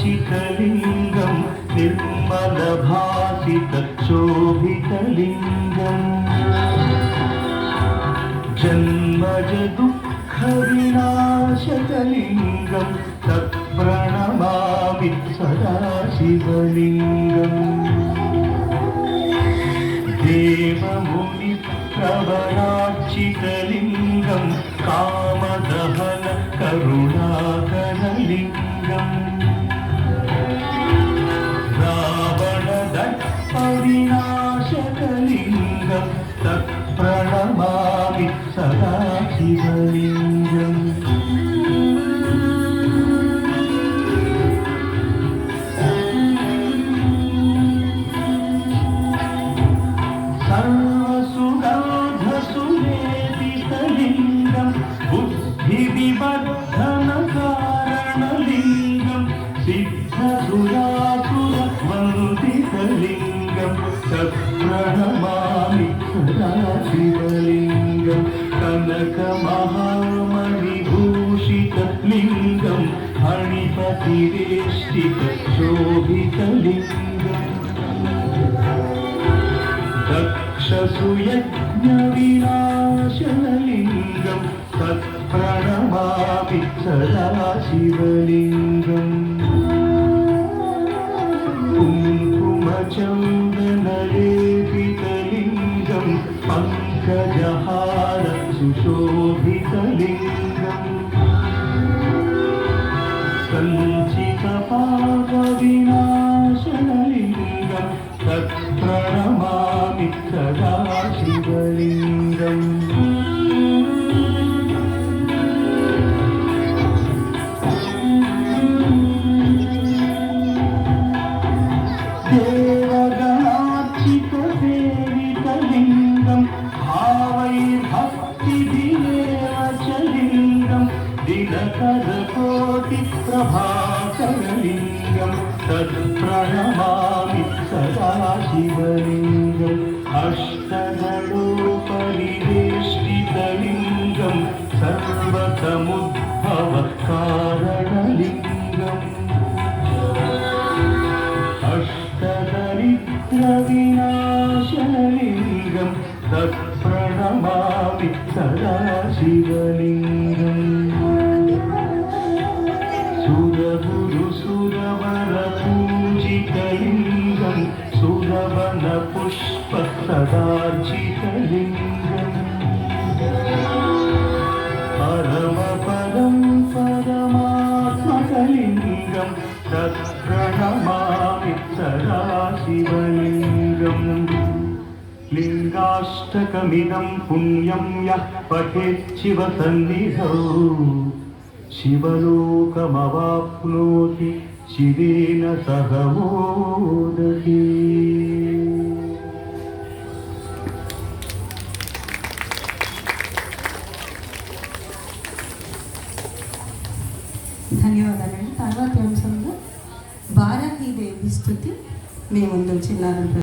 निर्मलभाषितलिङ्गं निर्मलभासितशोभितलिङ्गम् जन्मजदुःखविनाशकलिङ्गं तत्प्रणमामि सदा शिवलिङ्गम् देवमुनिप्रवरार्चितलिङ्गं कामदहन करुणाकरलिङ्गम् रावणदर्पविनाशकलिङ्गं तत्प्रणमामि सदा शिवलिङ्गम् सर्वसुगन्धसुलेपितलिङ्गं बुद्धिविवर्धनकारणलिङ्गं सिद्धसुरासुरवन्दितलिङ्गं तत्प्रणमामि सदा शिवलिङ्गं कनकमहामणिभूषितलिङ्गं फणिपतिवेष्टितशोभितलिङ्गम् दक्षसुयज्ञविनाशनलिङ्गं तत्प्रणमामि सदा शिवलिङ्गम् कुङ्कुमचन्दनलेपितलिङ्गं पङ्कजहार सुशोभितलिङ्गम् सञ्चितपापविनाशनलिङ्गं तत्प्रणमामि सदा शिवलिङ्गम् देवगणार्चितसेवितलिङ्गं भावैर्भक्तिभिरेव च लिङ्गं दिनकरकोटिप्रभाकरलिङ्गं तत्प्रणमामि सदा शिवलिङ्गम् अष्टदलोपरिवेष्टितलिङ्गं सर्वसमुद्भवकारणलिङ्गम् अष्टदरिद्रविनाशनलिङ्गं तत्प्रणमामि सदा शिवलिङ्गम् सुरगुरुसुरवरपूजितलिङ्गं सुरवनपुष्पसदार्चितलिङ्गम् परमपदं परमात्मकलिङ्गं तत्प्रणमामि सदा शिवलिङ्गम् लिङ्गाष्टकमिदं पुण्यं यः पठेत् शिवसन्निधौ शिवलोकमवाप्नोति शिवेन सह मोदते। ధన్యవాదాలండి. తర్వాత అంశంలో భారతీదేవి స్తుతి మీ ముందు చిన్నారని